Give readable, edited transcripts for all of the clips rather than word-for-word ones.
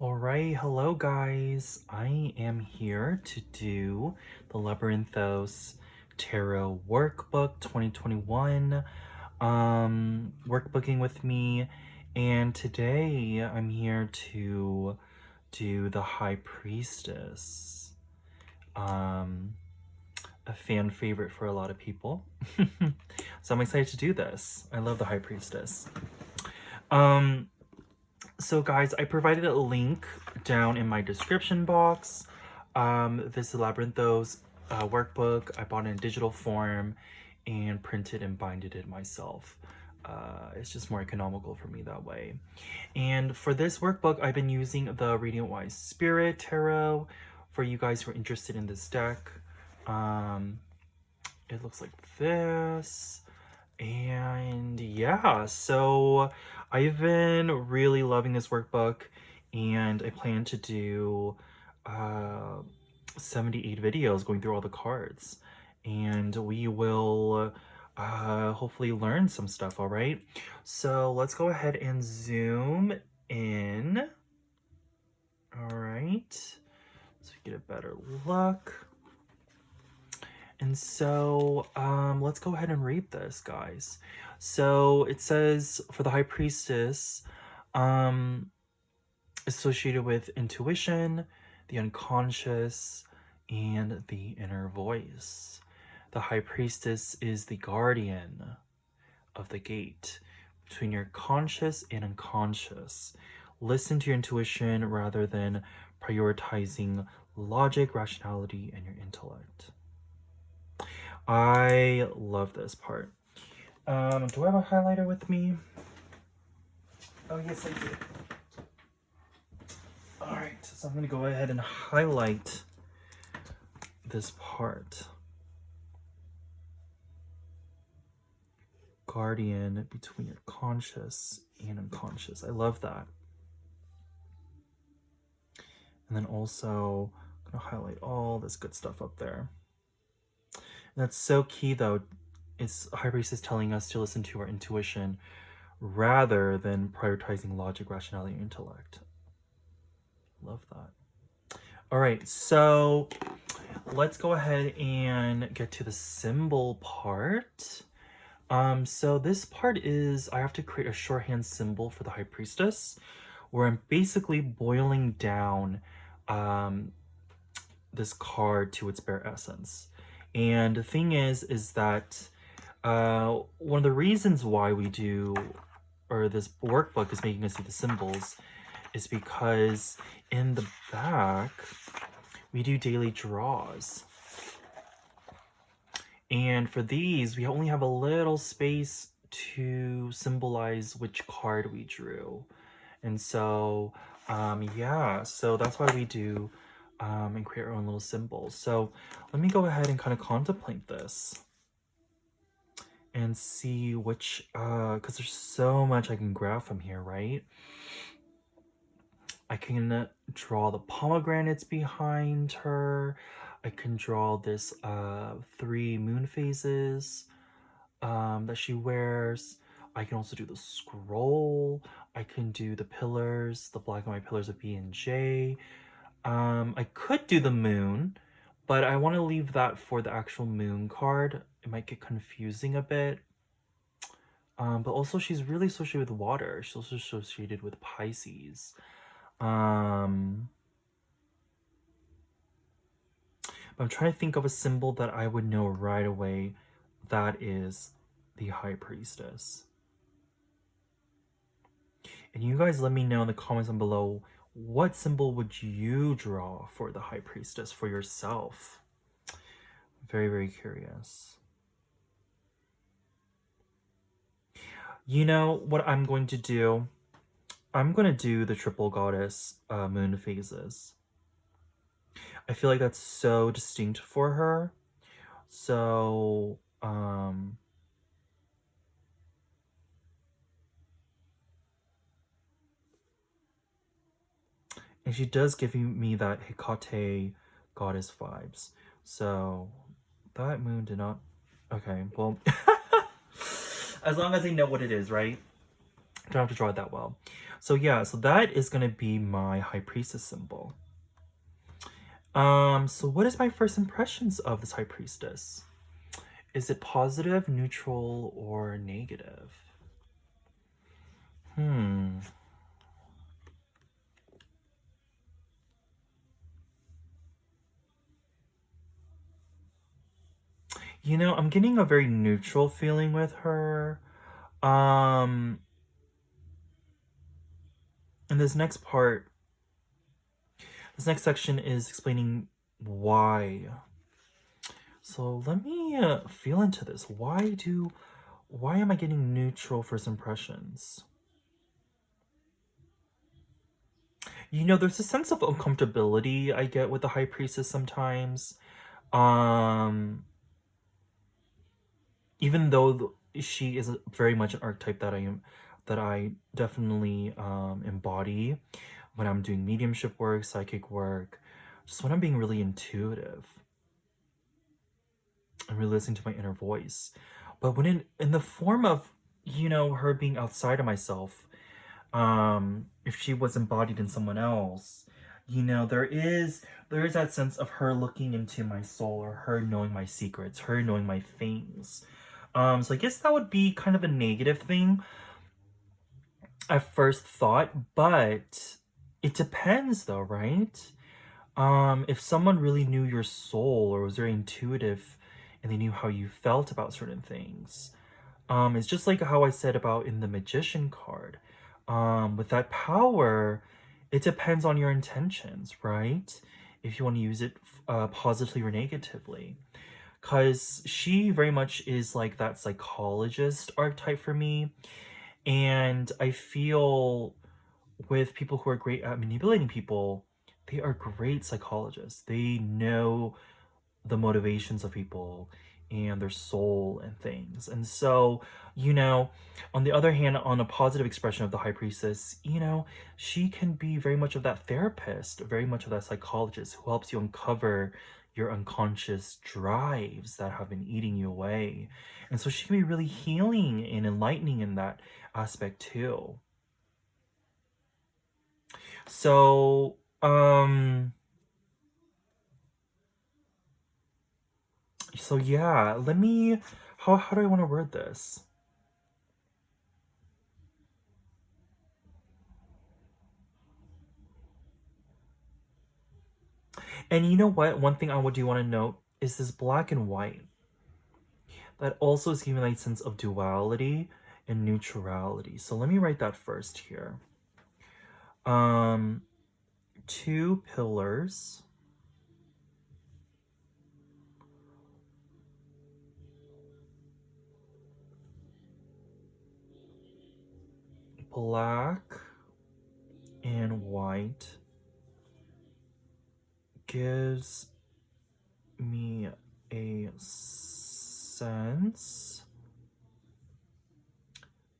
Alright, hello guys. I am here to do the Labyrinthos Tarot Workbook 2021 workbooking with me, and today I'm here to do the High Priestess. A fan favorite for a lot of people. So I'm excited to do this. I love the High Priestess. So guys, I provided a link down in my description box. This is Labyrinthos workbook. I bought it in digital form and printed and binded it myself. It's just more economical for me that way. And for this workbook, I've been using the Radiant Wise Spirit Tarot for you guys who are interested in this deck. It looks like this. And yeah, so I've been really loving this workbook, and I plan to do 78 videos going through all the cards, and we will hopefully learn some stuff. All right, so let's go ahead and zoom in. All right, so we get a better look. And so let's go ahead and read this, guys. So it says, for the High Priestess, associated with intuition, the unconscious, and the inner voice. The High Priestess is the guardian of the gate between your conscious and unconscious. Listen to your intuition rather than prioritizing logic, rationality, and your intellect. I love this part. Do I have a highlighter with me? Oh, yes, I do. Alright, so I'm going to go ahead and highlight this part. Guardian between your conscious and unconscious. I love that. And then also, I'm going to highlight all this good stuff up there. That's so key, though. It's High Priestess telling us to listen to our intuition rather than prioritizing logic, rationality, and intellect. Love that. All right, so let's go ahead and get to the symbol part. So this part is I have to create a shorthand symbol for the High Priestess, where I'm basically boiling down this card to its bare essence. And the thing is that one of the reasons why we do, or this workbook is making us do the symbols, is because in the back, we do daily draws. And for these, we only have a little space to symbolize which card we drew. And so, yeah, so that's why we do and create our own little symbols. So let me go ahead and kind of contemplate this and see which, because there's so much I can grab from here, right? I can draw the pomegranates behind her. I can draw this 3 moon phases that she wears. I can also do the scroll. I can do the pillars, the black and white pillars of B and J. I could do the moon, but I want to leave that for the actual moon card. It might get confusing a bit. But also she's really associated with water. She's also associated with Pisces. But I'm trying to think of a symbol that I would know right away that is the High Priestess. And you guys let me know in the comments down below, what symbol would you draw for the High Priestess for yourself? Very, very curious. You know what I'm going to do? I'm going to do the triple goddess moon phases. I feel like that's so distinct for her. So, and she does give me that Hecate goddess vibes. So that moon did not, okay, well, as long as I know what it is, right? Don't have to draw it that well. So yeah, so that is gonna be my High Priestess symbol. So what is my first impressions of this High Priestess? Is it positive, neutral, or negative? Hmm. You know, I'm getting a very neutral feeling with her. Um, and this next section is explaining why. So let me feel into this. Why am I getting neutral first impressions? You know, there's a sense of uncomfortability I get with the High Priestess sometimes. Um, Even though she is very much an archetype that I definitely embody when I'm doing mediumship work, psychic work, just when I'm being really intuitive and really listening to my inner voice. But when in the form of, you know, her being outside of myself, if she was embodied in someone else, you know, there is that sense of her looking into my soul, or her knowing my secrets, her knowing my things. So I guess that would be kind of a negative thing at first thought, but it depends though, right? If someone really knew your soul or was very intuitive and they knew how you felt about certain things, it's just like how I said about in the Magician card. With that power, it depends on your intentions, right? If you want to use it positively or negatively. Because she very much is like that psychologist archetype for me. And I feel with people who are great at manipulating people, they are great psychologists. They know the motivations of people and their soul and things. And so, you know, on the other hand, on a positive expression of the High Priestess, you know, she can be very much of that therapist, very much of that psychologist who helps you uncover your unconscious drives that have been eating you away. And so she can be really healing and enlightening in that aspect too. So, so yeah, let me how do I want to word this? And you know what? One thing I would do want to note is this black and white. That also is giving a sense of duality and neutrality. So let me write that first here. Um, two pillars, black and white, gives me a sense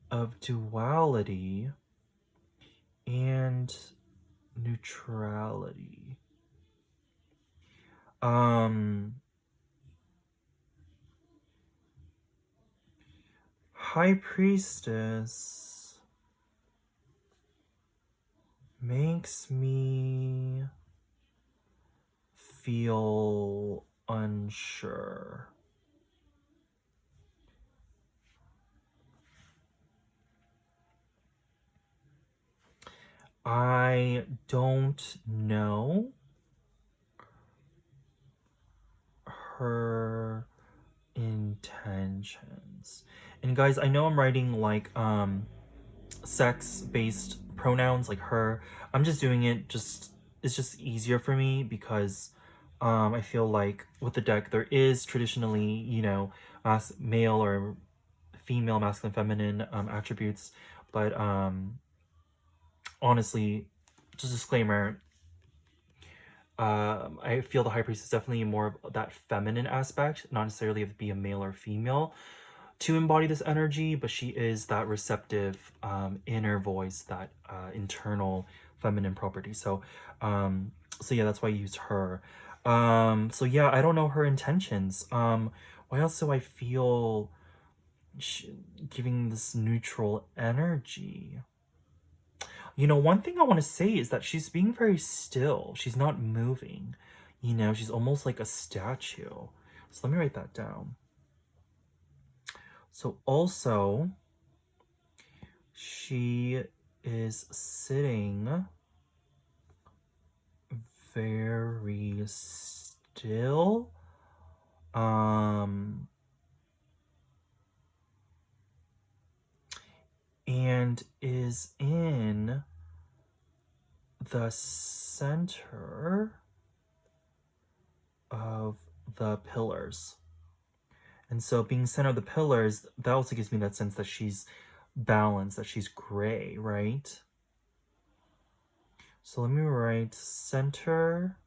of duality and neutrality. Um, High Priestess makes me feel unsure. I don't know her intentions. And guys, I know I'm writing like sex-based pronouns like her. I'm just doing it just it's just easier for me because I feel like with the deck there is traditionally, you know, male or female, masculine, feminine attributes, but honestly, just disclaimer, I feel the High Priest is definitely more of that feminine aspect, not necessarily of be a male or female to embody this energy, but she is that receptive inner voice, that internal feminine property. So yeah, that's why I use her. So yeah, I don't know her intentions. Why else do I feel giving this neutral energy. You know, one thing I want to say is that she's being very still. She's not moving. You know, she's almost like a statue. So let me write that down. So also, she is sitting very still. And is in the center of the pillars. And so being center of the pillars, that also gives me that sense that she's balanced, that she's gray, right? So let me write center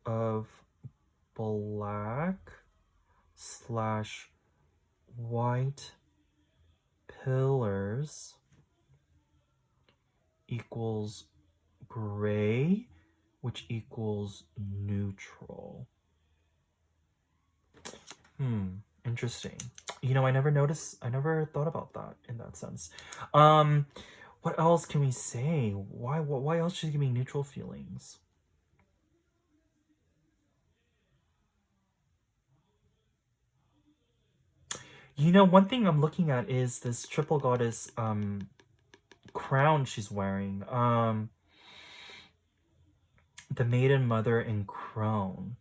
of black slash white pillars equals gray, which equals neutral. Interesting. You know, I never thought about that in that sense. What else can we say? Why else should she give me neutral feelings? You know, one thing I'm looking at is this triple goddess crown she's wearing. The maiden, mother, and crone.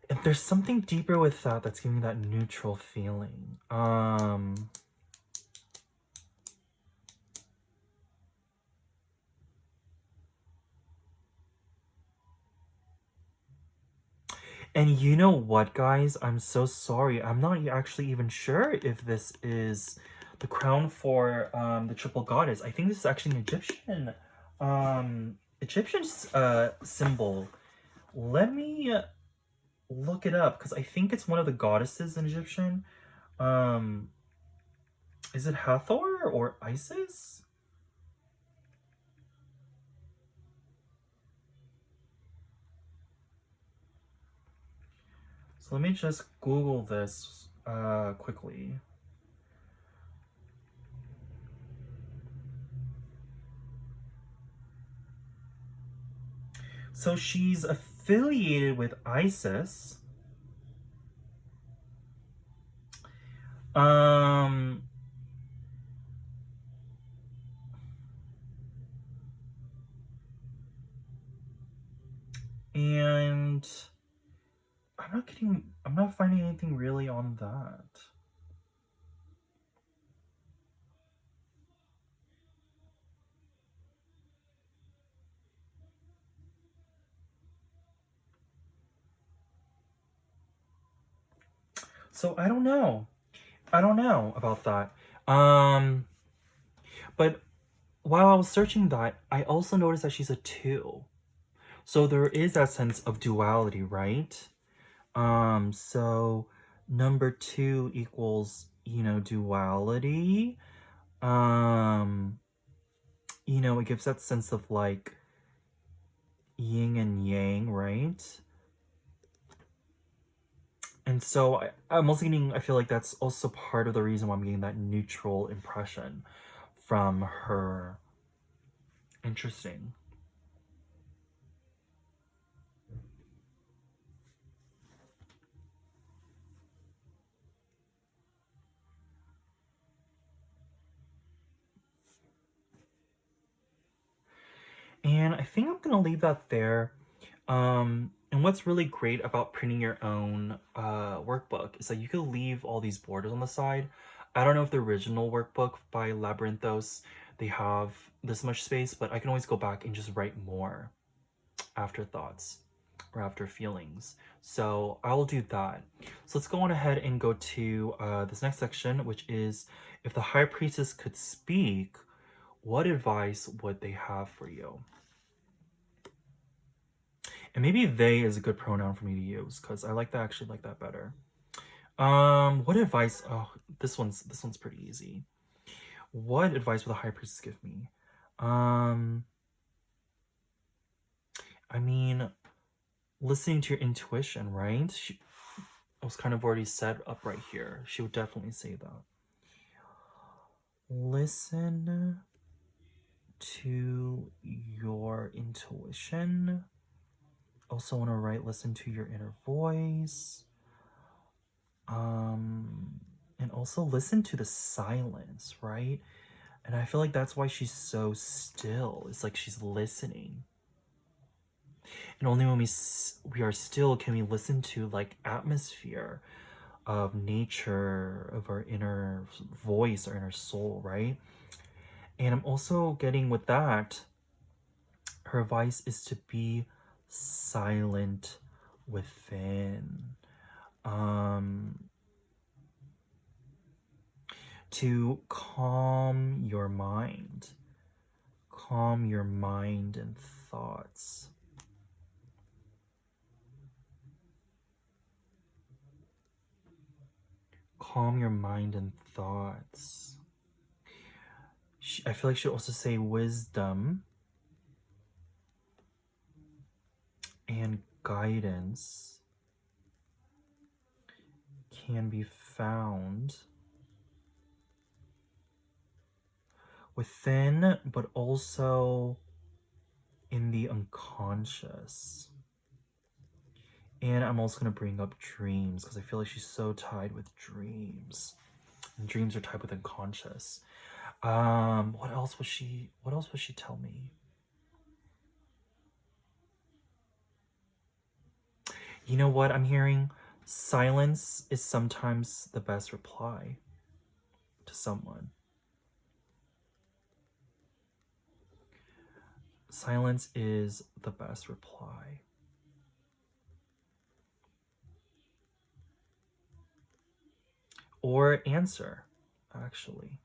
And there's something deeper with that that's giving me that neutral feeling. And you know what, guys? I'm so sorry. I'm not actually even sure if this is the crown for the triple goddess. I think this is actually an Egyptian symbol. Let me look it up because I think it's one of the goddesses in Egyptian. Is it Hathor or Isis? So let me just Google this quickly. So she's affiliated with Isis. And I'm not finding anything really on that. So I don't know. I don't know about that. But while I was searching that, I also noticed that she's a 2. So there is that sense of duality, right? So number 2 equals, you know, duality. You know, it gives that sense of like yin and yang, right? And so I'm also getting, I feel like that's also part of the reason why I'm getting that neutral impression from her. Interesting. And I think I'm gonna leave that there. And what's really great about printing your own workbook is that you could leave all these borders on the side. I don't know if the original workbook by Labyrinthos, they have this much space, but I can always go back and just write more afterthoughts or after feelings. So I'll do that. So let's go on ahead and go to this next section, which is if the High Priestess could speak, what advice would they have for you? And maybe they is a good pronoun for me to use because I like that, actually like that better. What advice? Oh, this one's pretty easy. What advice would the High Priestess give me? I mean, listening to your intuition, right? was kind of already set up right here. She would definitely say that. Listen to your intuition. Also want to write, listen to your inner voice. And also listen to the silence, right? And I feel like that's why she's so still. It's like she's listening. And only when we are still can we listen to like atmosphere of nature, of our inner voice, our inner soul, right? And I'm also getting with that, her advice is to be silent within. To calm your mind. Calm your mind and thoughts. Calm your mind and thoughts. I feel like she also say wisdom and guidance can be found within, but also in the unconscious. And I'm also going to bring up dreams because I feel like she's so tied with dreams. And dreams are tied with unconscious. What else would she tell me? You know what I'm hearing? Silence is sometimes the best reply to someone. Silence is the best reply. Or answer, actually.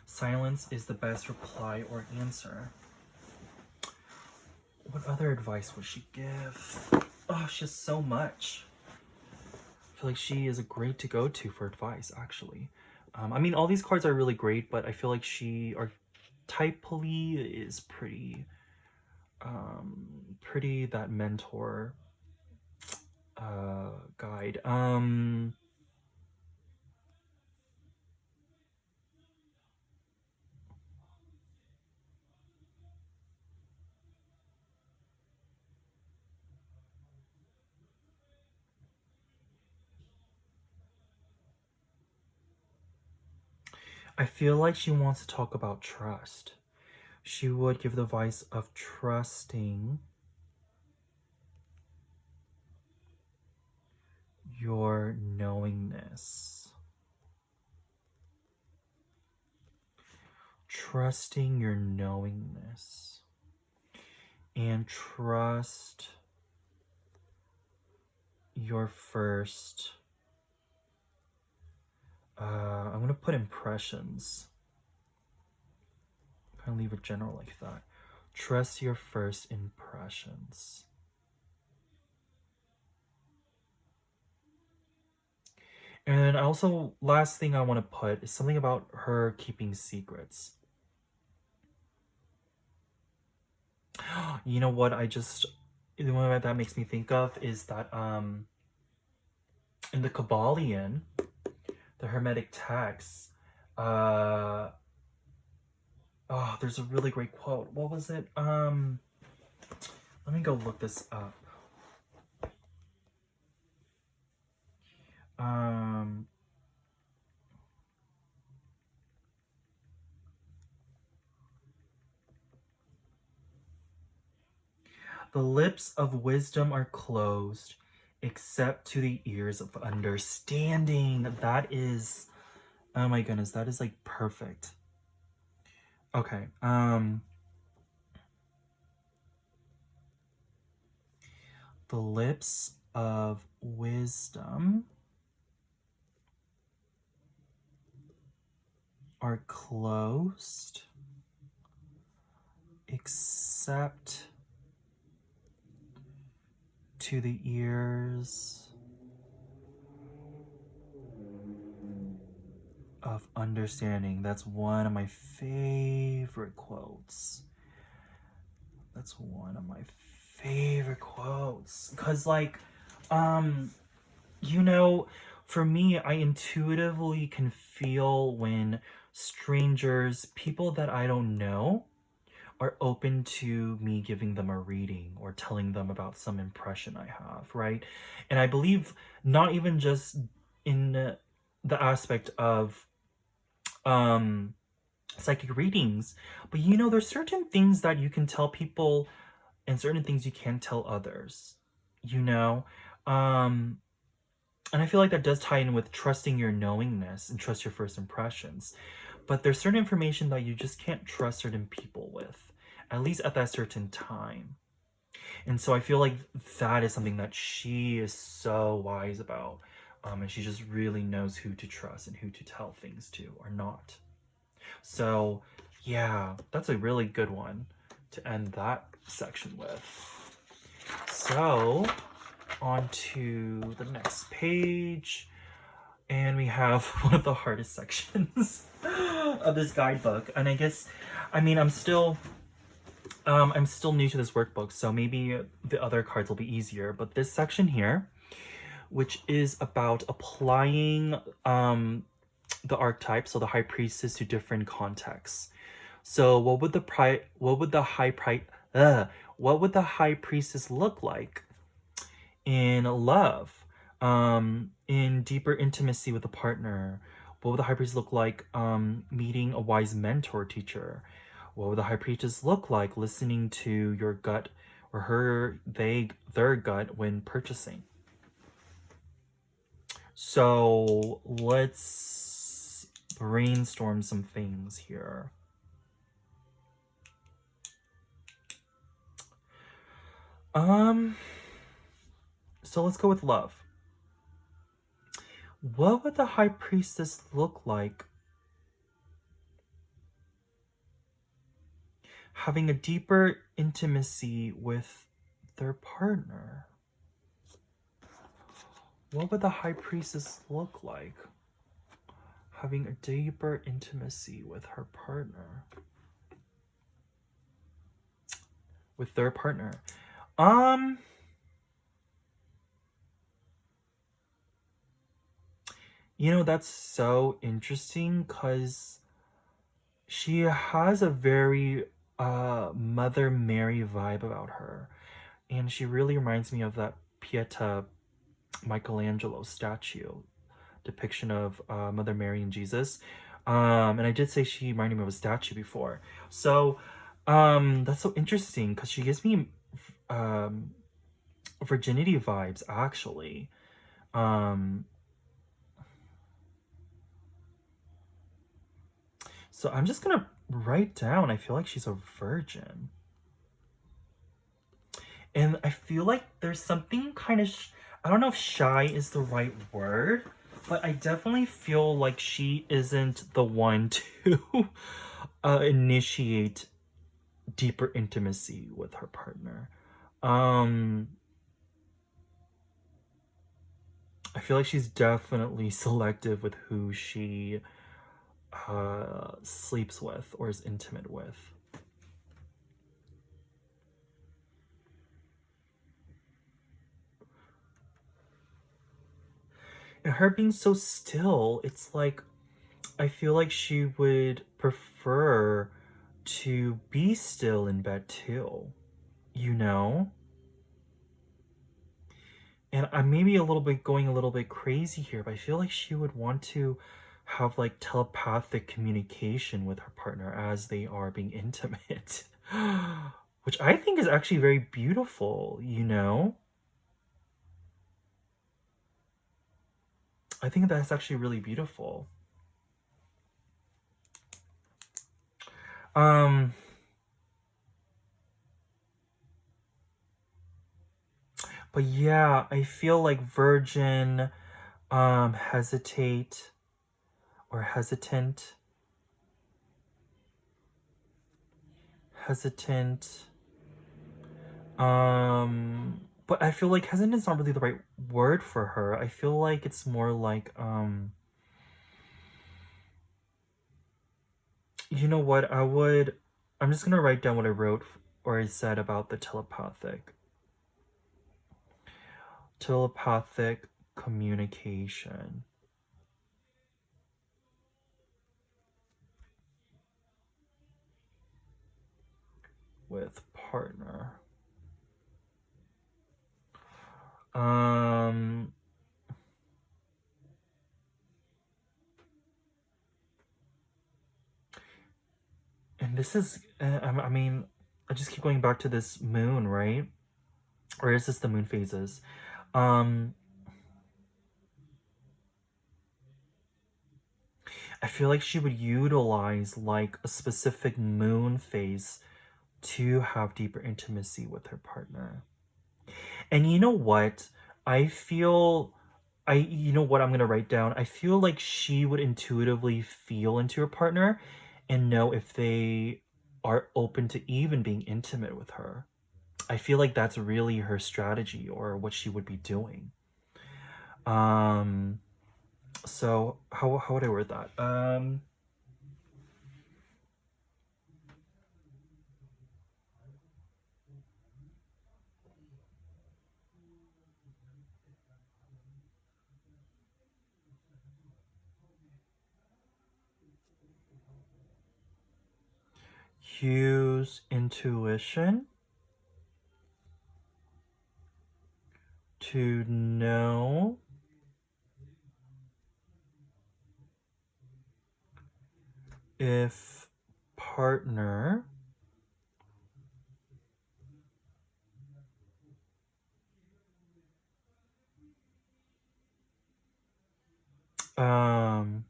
Silence is the best reply or answer. What other advice would she give? Oh, she has so much. I feel like she is a great to go to for advice, actually. I mean, all these cards are really great, but I feel like she archetypally is pretty that mentor guide. I feel like she wants to talk about trust. She would give the advice of trusting your knowingness. Trusting your knowingness. And trust your first... I'm going to put impressions. I'm going to leave it general like that. Trust your first impressions. And also, last thing I want to put is something about her keeping secrets. You know what the one that makes me think of is that in the Kabbalion, the Hermetic texts, there's a really great quote. What was it? Let me go look this up. The lips of wisdom are closed, except to the ears of understanding. That is, oh my goodness, that is like perfect. Okay, the lips of wisdom are closed, except to the ears of understanding. That's one of my favorite quotes. That's one of my favorite quotes. Because, like, You know, for me, I intuitively can feel when strangers, people that I don't know, are open to me giving them a reading or telling them about some impression I have, right? And I believe not even just in the aspect of um psychic readings, but there's certain things that you can tell people and certain things you can't tell others, you know? Um and I feel like that does tie in with trusting your knowingness and trust your first impressions. But there's certain information that you just can't trust certain people with, at least at that certain time. And so I feel like that is something that she is so wise about. And she just really knows who to trust and who to tell things to or not. So, yeah, that's a really good one to end that section with. So, on to the next page. And we have one of the hardest sections of this guidebook. And I'm still new to this workbook, so maybe the other cards will be easier. But this section here, which is about applying the archetype, so the high priestess, to different contexts. So what would the high priestess look like in love, in deeper intimacy with a partner? What would the high priestess look like meeting a wise mentor teacher? What would the high priestess look like listening to your gut or their gut when purchasing? So let's brainstorm some things here. So let's go with love. What would the high priestess look like having a deeper intimacy with their partner? What would the high priestess look like having a deeper intimacy with her partner? With their partner. That's so interesting because she has a very Mother Mary vibe about her. And she really reminds me of that Pieta Michelangelo statue depiction of Mother Mary and Jesus. And I did say she reminded me of a statue before. So that's so interesting because she gives me virginity vibes, actually. So I'm just gonna write down, I feel like she's a virgin. And I feel like there's something kind of, I don't know if shy is the right word, but I definitely feel like she isn't the one to initiate deeper intimacy with her partner. I feel like she's definitely selective with who she sleeps with or is intimate with. And her being so still, it's like, I feel like she would prefer to be still in bed too, you know? And I'm maybe going a little bit crazy here, but I feel like she would want to have like telepathic communication with her partner as they are being intimate. Which I think is actually very beautiful, you know? I think that's actually really beautiful. But yeah, I feel like virgin, hesitate or hesitant. But I feel like hesitant is not really the right word for her. I feel like it's more like, you know what, I'm just gonna write down what I wrote or I said about the telepathic. telepathic communication with partner. And this is, I mean, I just keep going back to this moon, right? Or is this the moon phases? I feel like she would utilize like a specific moon phase to have deeper intimacy with her partner. And you know what? I feel you know what I'm gonna write down? I feel like she would intuitively feel into her partner and know if they are open to even being intimate with her. I feel like that's really her strategy or what she would be doing. Um so how would I word that? Use intuition to know if partner um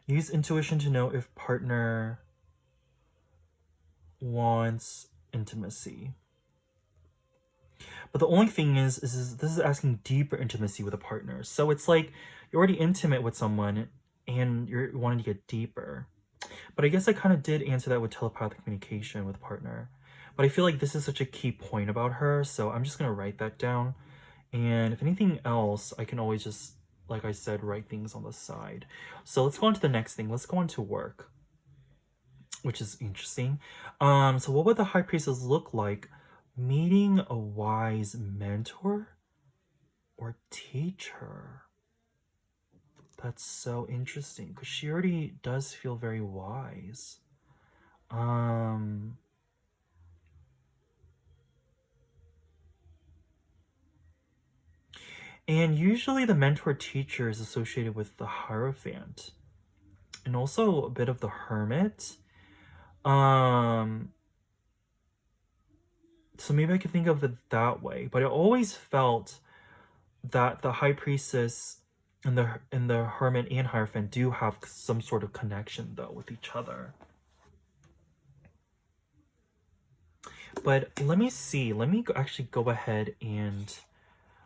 use intuition to know if partner wants intimacy. But the only thing is this is asking deeper intimacy with a partner. So it's like you're already intimate with someone and you're wanting to get deeper. But I guess I kind of did answer that with telepathic communication with a partner. But I feel like this is such a key point about her, so I'm just gonna write that down. And if anything else, I can always just, like I said, write things on the side. So let's go on to the next thing. Let's go on to work, which is interesting. So what would the high priestess look like meeting a wise mentor or teacher? That's so interesting because she already does feel very wise. Um, and usually the mentor teacher is associated with the Hierophant and also a bit of the Hermit. So maybe I could think of it that way, but I always felt that the High Priestess and the Hermit and Hierophant do have some sort of connection though with each other. But let me see. Let me actually go ahead and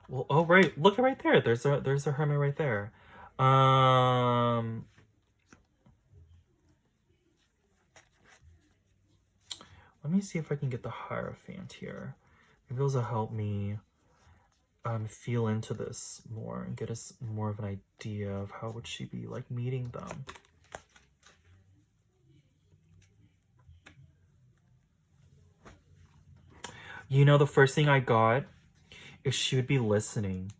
well, oh right, look right there. There's a Hermit right there. Let me see if I can get the Hierophant here. Maybe those will help me feel into this more and get us more of an idea of how would she be like meeting them. You know, the first thing I got is she would be listening.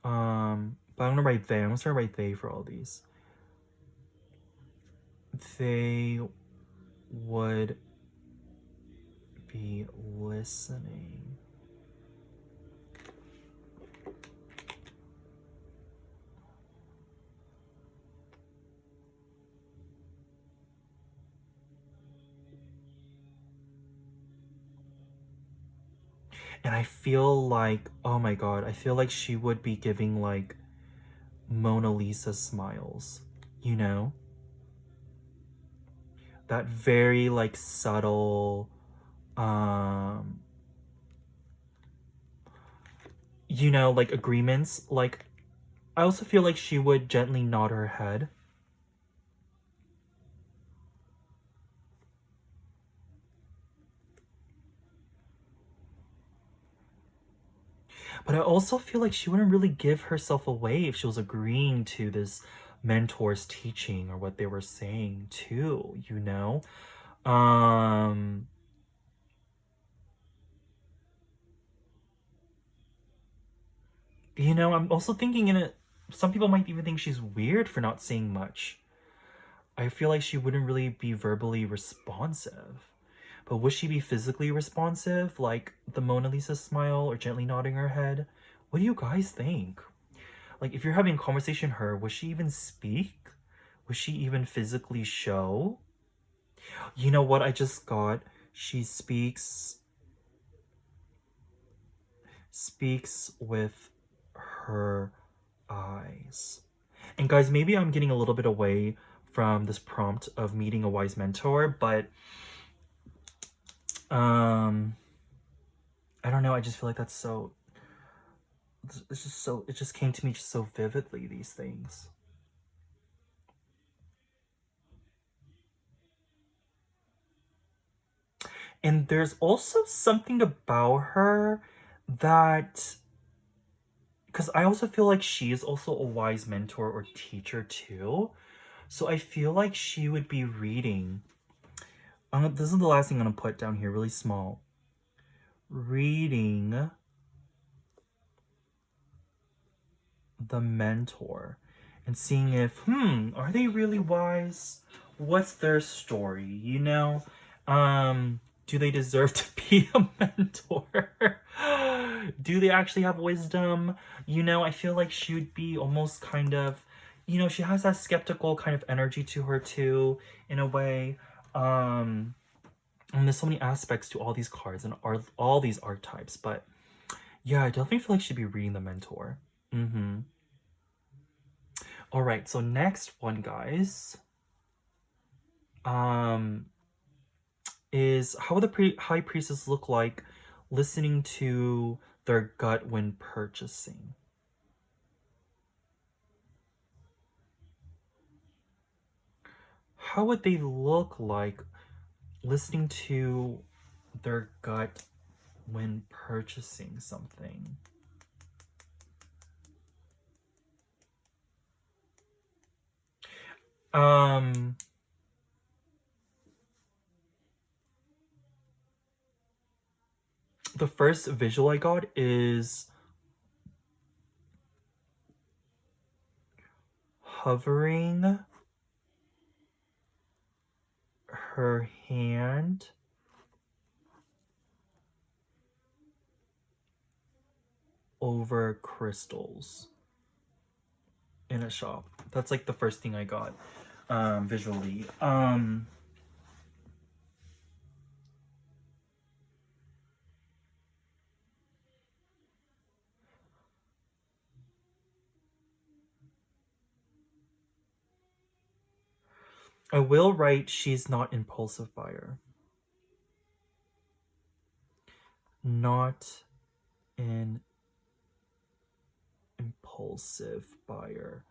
But I'm gonna write they. I'm gonna start write they for all these. They would be listening. And I feel like, oh my god, I feel like she would be giving like Mona Lisa smiles, you know? That very like subtle, you know, like agreements. Like, I also feel like she would gently nod her head. But I also feel like she wouldn't really give herself away if she was agreeing to this mentor's teaching or what they were saying too, you know? You know, I'm also thinking in it, some people might even think she's weird for not saying much. I feel like she wouldn't really be verbally responsive. But would she be physically responsive, like the Mona Lisa smile or gently nodding her head? What do you guys think? Like, if you're having a conversation with her, would she even speak? Would she even physically show? You know what I just got? She speaks with her eyes. And guys, maybe I'm getting a little bit away from this prompt of meeting a wise mentor, but I don't know, I just feel like that's so, it's just so, it just came to me just so vividly, these things. And there's also something about her that, because I also feel like she is also a wise mentor or teacher too. So I feel like she would be reading. This is the last thing I'm going to put down here, really small. Reading the mentor and seeing if, are they really wise? What's their story, you know? Do they deserve to be a mentor? Do they actually have wisdom? You know, I feel like she would be almost kind of, you know, she has that skeptical kind of energy to her too, in a way. And there's so many aspects to all these cards and all these archetypes, but yeah, I definitely feel like she'd be reading the mentor. All right, so next one, guys, um, is how would the high priestess look like listening to their gut when purchasing? How would they look like listening to their gut when purchasing something? Um, the first visual I got is hovering her hand over crystals in a shop. That's like the first thing I got visually. I will write she's not impulsive buyer. Not an impulsive buyer.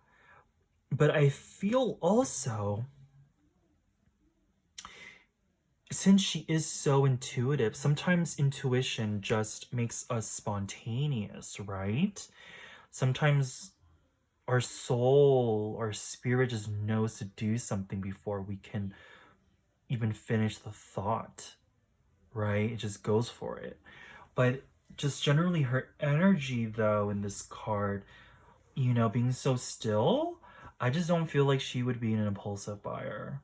But I feel also, since she is so intuitive, sometimes intuition just makes us spontaneous, right? Sometimes our soul, our spirit just knows to do something before we can even finish the thought, right? It just goes for it. But just generally her energy though in this card, you know, being so still, I just don't feel like she would be an impulsive buyer.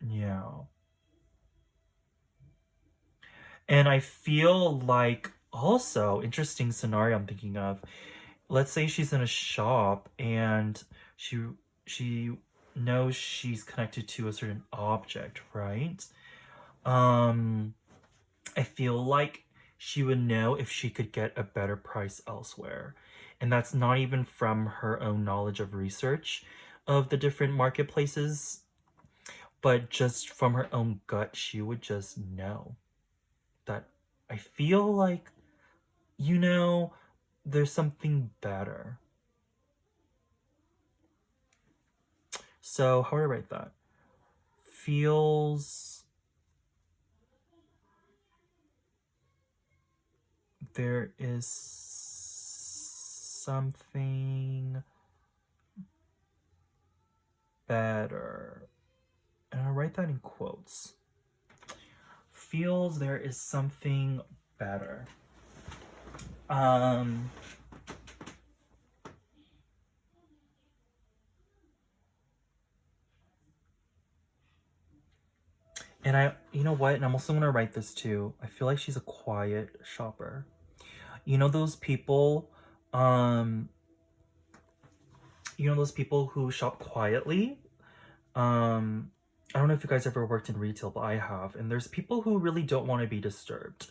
Yeah. And I feel like also interesting scenario I'm thinking of. Let's say she's in a shop and she knows she's connected to a certain object, right? Um I feel like she would know if she could get a better price elsewhere. And that's not even from her own knowledge of research of the different marketplaces, but just from her own gut, she would just know that I feel like, you know, there's something better. So, how do I write that? Feels there is something better. And I'll write that in quotes. Feels there is something better. Um, and you know what? And I'm also gonna write this too. I feel like she's a quiet shopper. You know those people, um, those people who shop quietly? Um, I don't know if you guys ever worked in retail, but I have. And there's people who really don't want to be disturbed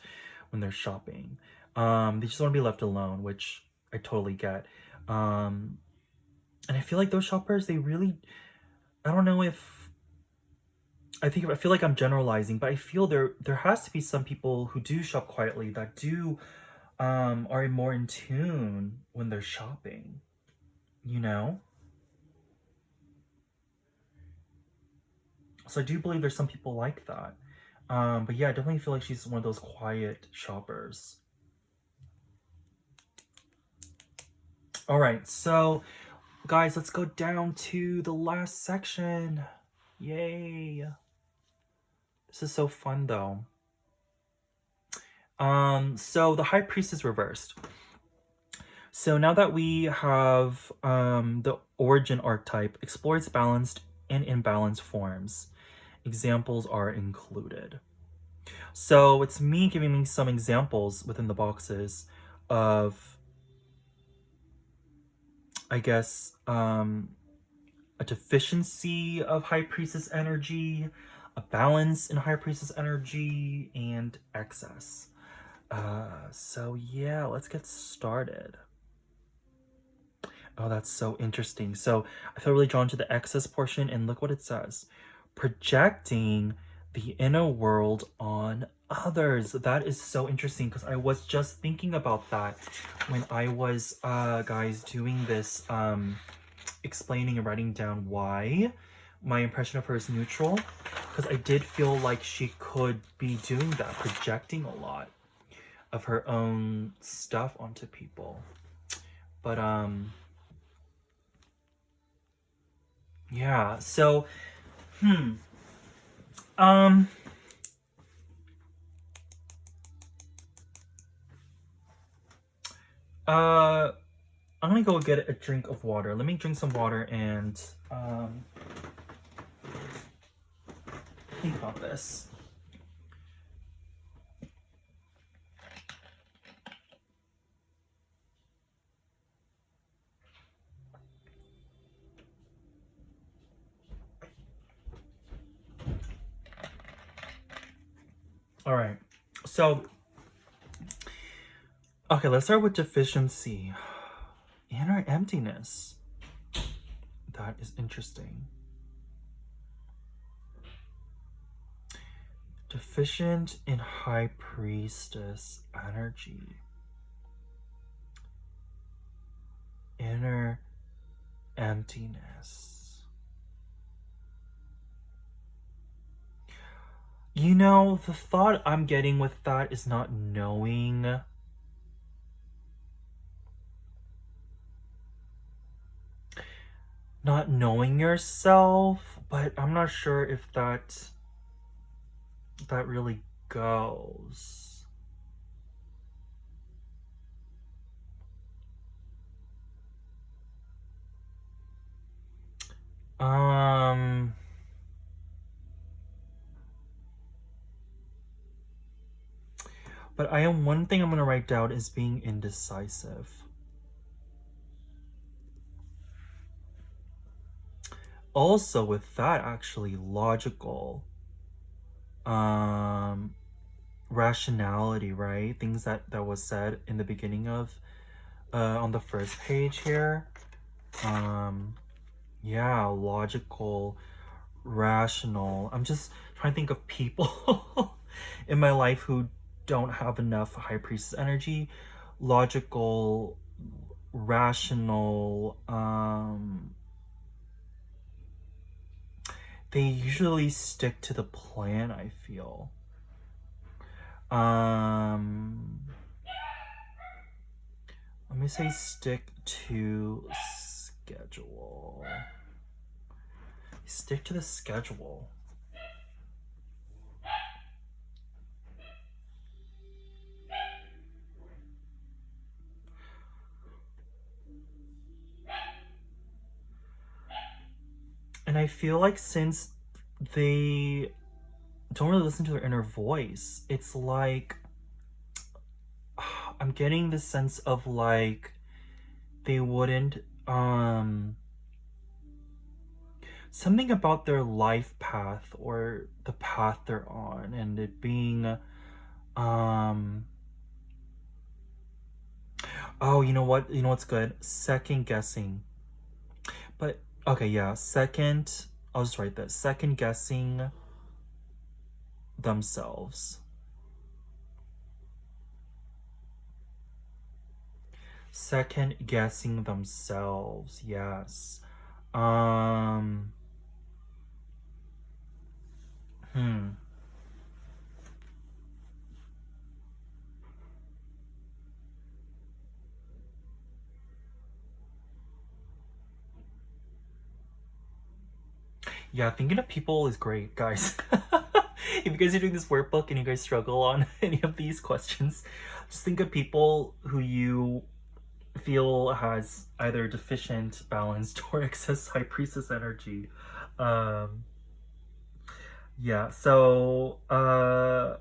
when they're shopping. They just want to be left alone, which I totally get. Um, and I feel like those shoppers, they really, I don't know if I feel like I'm generalizing, but I feel there has to be some people who do shop quietly that do are more in tune when they're shopping, you know? So I do believe there's some people like that. But yeah, I definitely feel like she's one of those quiet shoppers. All right, so guys, let's go down to the last section. Yay. This is so fun though. So the High Priestess reversed. So now that we have the origin archetype, explore its balanced and imbalanced forms. Examples are included. So it's me giving me some examples within the boxes of, I guess, a deficiency of High Priestess energy, a balance in High Priestess energy, and excess. So yeah, let's get started. Oh, that's so interesting. So I feel really drawn to the excess portion, and look what it says. Projecting the inner world on others. That is so interesting because I was just thinking about that when I was, guys, doing this, explaining and writing down why my impression of her is neutral, because I did feel like she could be doing that, projecting a lot of her own stuff onto people. But yeah, so um I'm gonna go get a drink of water. Let me drink some water and think about this. All right, so okay, let's start with deficiency. Inner emptiness. That is interesting. Deficient in High Priestess energy. Inner emptiness. You know, the thought I'm getting with that is not knowing. Not knowing yourself, but I'm not sure if that really goes. But I am one thing I'm gonna write down is being indecisive. Also with that, actually logical rationality, right? Things that was said in the beginning of on the first page here. Yeah, logical, rational. I'm just trying to think of people in my life who don't have enough High Priestess energy. Logical, rational, they usually stick to the plan, I feel. Let me say stick to schedule. Stick to the schedule. And I feel like since they don't really listen to their inner voice, it's like I'm getting the sense of like they wouldn't something about their life path or the path they're on and it being um oh, you know what? You know what's good? Second guessing. But okay, yeah, second, I'll just write this. Second guessing themselves. Second guessing themselves. Yes. Um hmm. Yeah, thinking of people is great, guys. If you guys are doing this workbook and you guys struggle on any of these questions, just think of people who you feel has either deficient, balanced, or excess high priestess energy. Um, yeah, so, oh,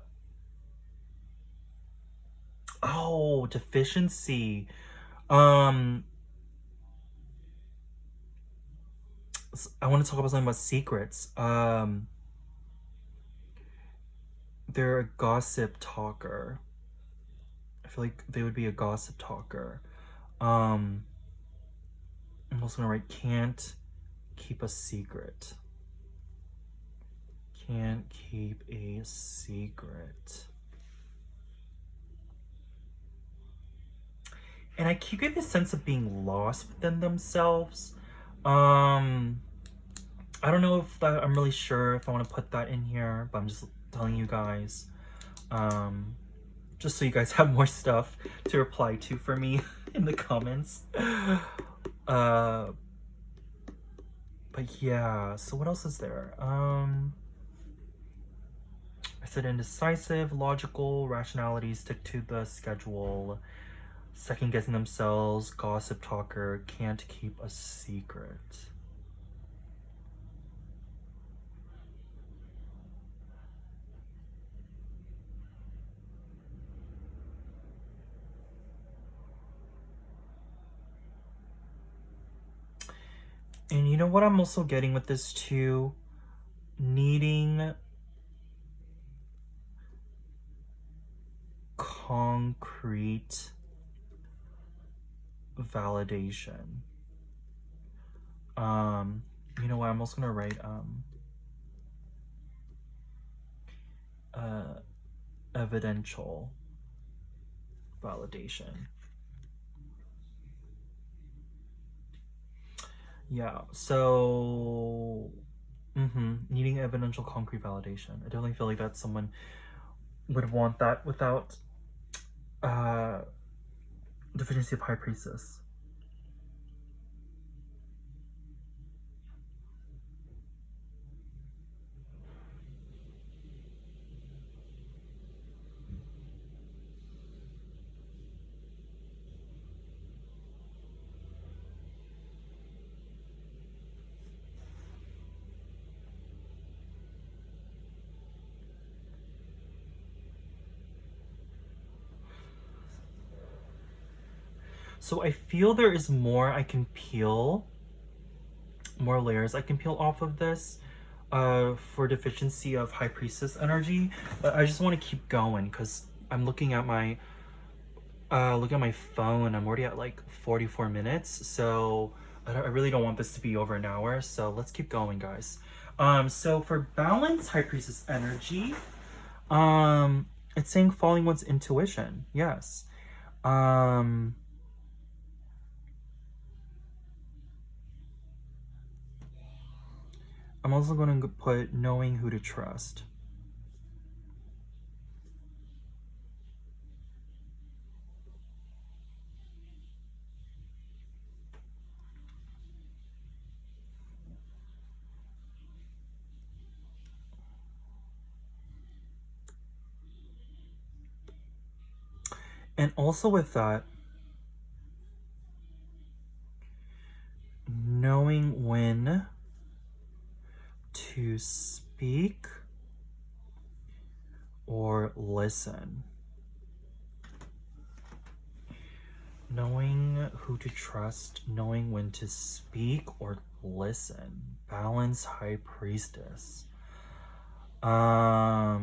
deficiency. Um, I want to talk about something about secrets. They're a gossip talker. I feel like they would be a gossip talker. Um, I'm also gonna write can't keep a secret. Can't keep a secret. And I keep getting this sense of being lost within themselves. Um, I don't know if that, I'm really sure if I want to put that in here, but I'm just telling you guys. Um, just so you guys have more stuff to reply to for me in the comments. But yeah, so what else is there? I said indecisive, logical, rationality, stick to the schedule, second guessing themselves, gossip talker, can't keep a secret. And you know what I'm also getting with this too? Needing concrete validation. Um, you know what? I'm also gonna write uh evidential validation. Yeah, so needing evidential concrete validation. I definitely feel like that someone would want that without uh deficiency of high priestess. So I feel there is more I can peel, more layers I can peel off of this for deficiency of high priestess energy, but I just want to keep going because I'm looking at my phone. I'm already at like 44 minutes, so I really don't want this to be over an hour, so let's keep going, guys. So for balance high priestess energy, it's saying following one's intuition. Yes. um I'm also going to put knowing who to trust. And also with that, knowing when to speak or listen. Knowing who to trust, knowing when to speak or listen. Balance, High Priestess. Oh,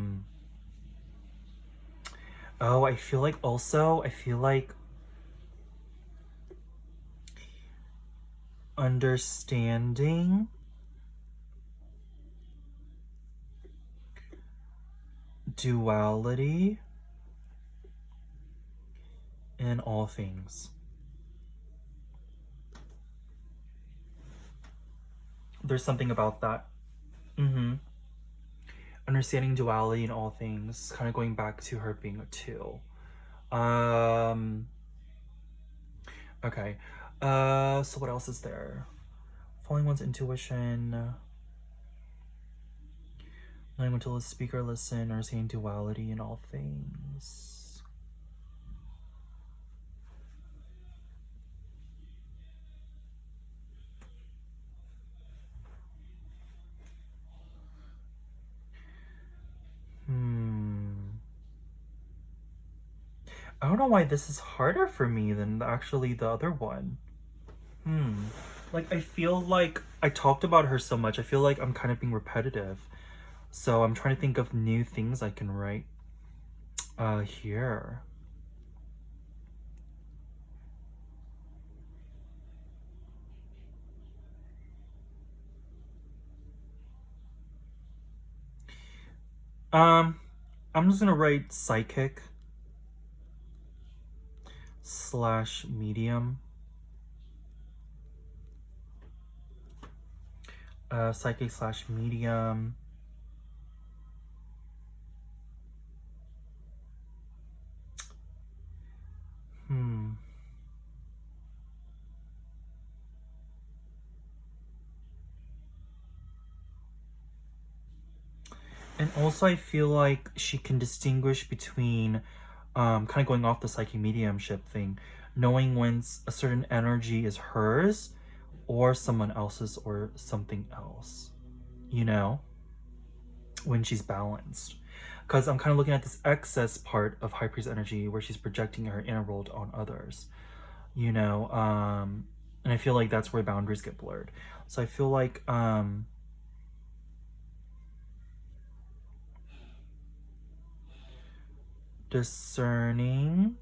I feel like understanding duality in all things. There's something about that. Understanding duality in all things, kind of going back to her being a 2. Okay. So what else is there? Following one's intuition. Knowing when to speak or listen, or saying duality in all things. I don't know why this is harder for me than actually the other one. Like, I feel like I talked about her so much. I feel like I'm kind of being repetitive. So I'm trying to think of new things I can write here. I'm just gonna write psychic / medium. Psychic / medium. And also I feel like she can distinguish between, kind of going off the psychic mediumship thing, knowing when a certain energy is hers or someone else's or something else, you know, when she's balanced. Because I'm kind of looking at this excess part of High Priest energy where she's projecting her inner world on others, you know, and I feel like that's where boundaries get blurred. So I feel like discerning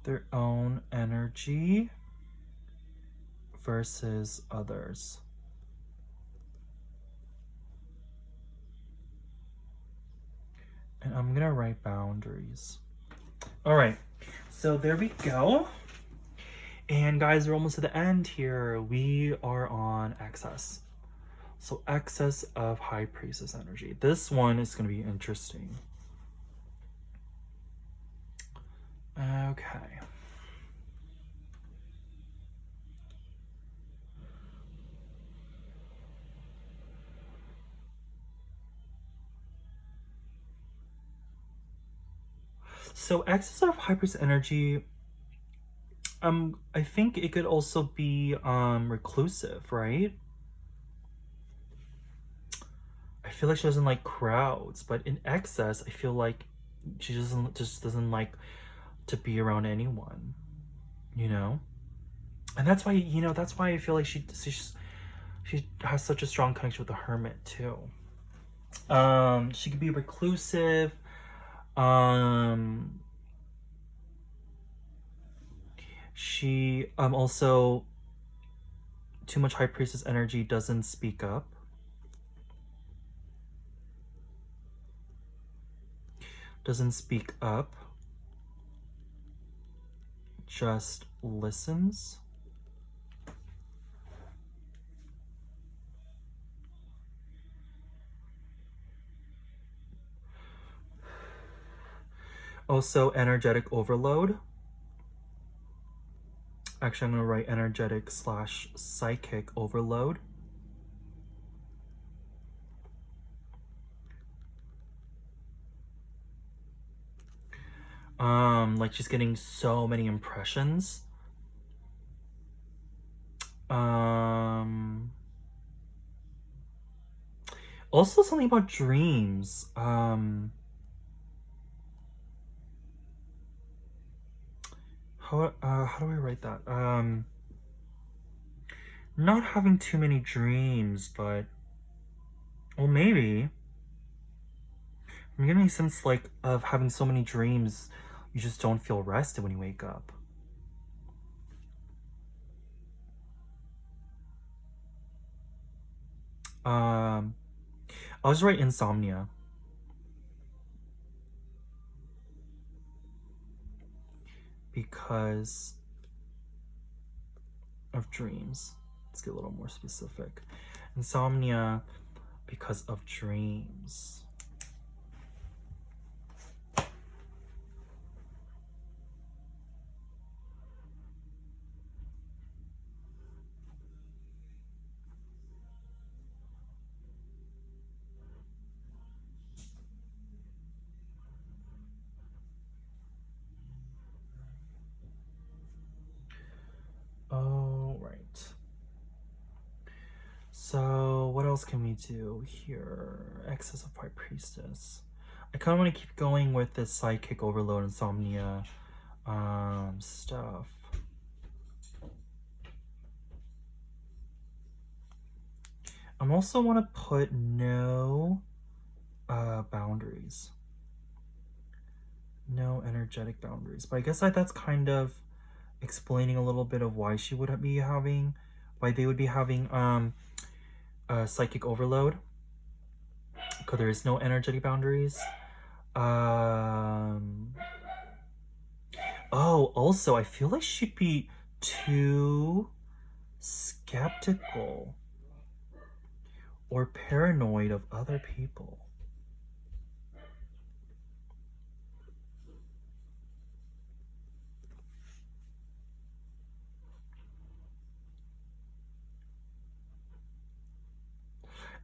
their own energy versus others. And I'm gonna write boundaries. All right, so there we go. And guys, we're almost to the end here. We are on excess. So excess of High Priestess energy. This one is gonna be interesting. Okay. So excess of High Priestess energy, I think it could also be reclusive, right? I feel like she doesn't like crowds, but in excess, I feel like she just doesn't like to be around anyone, you know? And that's why, you know, that's why I feel like she has such a strong connection with the hermit too. She could be reclusive. She also, too much High Priestess energy, doesn't speak up. Just listens. Also, energetic overload. Actually, I'm going to write energetic / psychic overload. Like she's getting so many impressions. Also something about dreams. How do I write that? Not having too many dreams, but well, maybe. I'm getting a sense like of having so many dreams, you just don't feel rested when you wake up. I'll just write insomnia. Because of dreams. Let's get a little more specific. Insomnia because of dreams. Oh, right. So what else can we do here? Excess of High Priestess. I kind of want to keep going with this psychic overload, insomnia stuff. I'm also want to put no boundaries. No energetic boundaries. But I guess that's kind of explaining a little bit of why she would be having, why they would be having psychic overload, because there is no energetic boundaries. Oh, also I feel like she'd be too skeptical or paranoid of other people.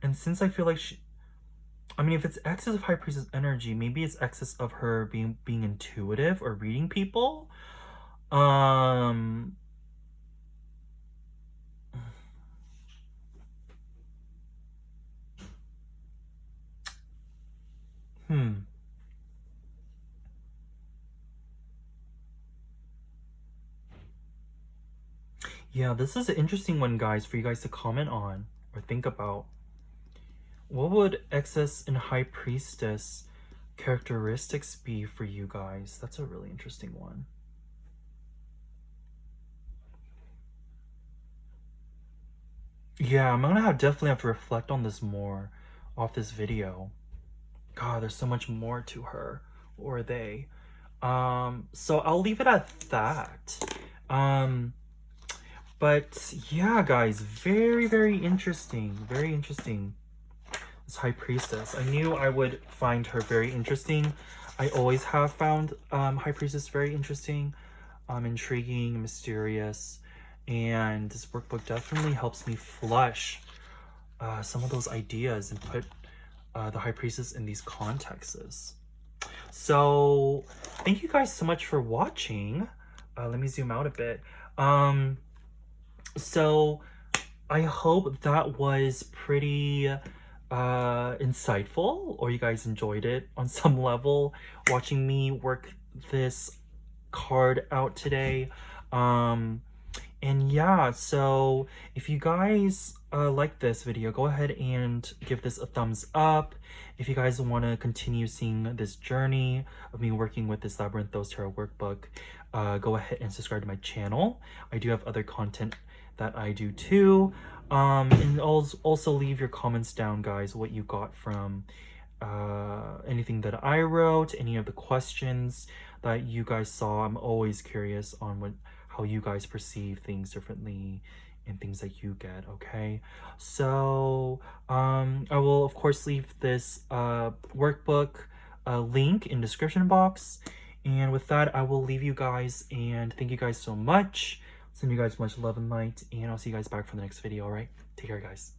And since I feel like I mean, if it's excess of High Priestess energy, maybe it's excess of her being intuitive or reading people. Yeah, this is an interesting one, guys, for you guys to comment on or think about. What would excess and High Priestess characteristics be for you guys? That's a really interesting one. Yeah, I'm gonna definitely have to reflect on this more off this video. God, there's so much more to her, or they. So I'll leave it at that. But yeah, guys, very, very interesting. Very interesting. This High Priestess. I knew I would find her very interesting. I always have found High Priestess very interesting, intriguing, mysterious, and this workbook definitely helps me flush some of those ideas and put the High Priestess in these contexts. So thank you guys so much for watching. Let me zoom out a bit. So I hope that was pretty insightful, or you guys enjoyed it on some level, watching me work this card out today. And yeah, so if you guys like this video, go ahead and give this a thumbs up. If you guys want to continue seeing this journey of me working with this Labyrinthos Tarot workbook, go ahead and subscribe to my channel. I do have other content that I do too. And also leave your comments down, guys, what you got from anything that I wrote, any of the questions that you guys saw. I'm always curious on how you guys perceive things differently and things that you get. Okay, so I will of course leave this workbook link in description box, and with that I will leave you guys, and thank you guys so much. Send you guys much love and light, and I'll see you guys back for the next video. All right, take care, guys.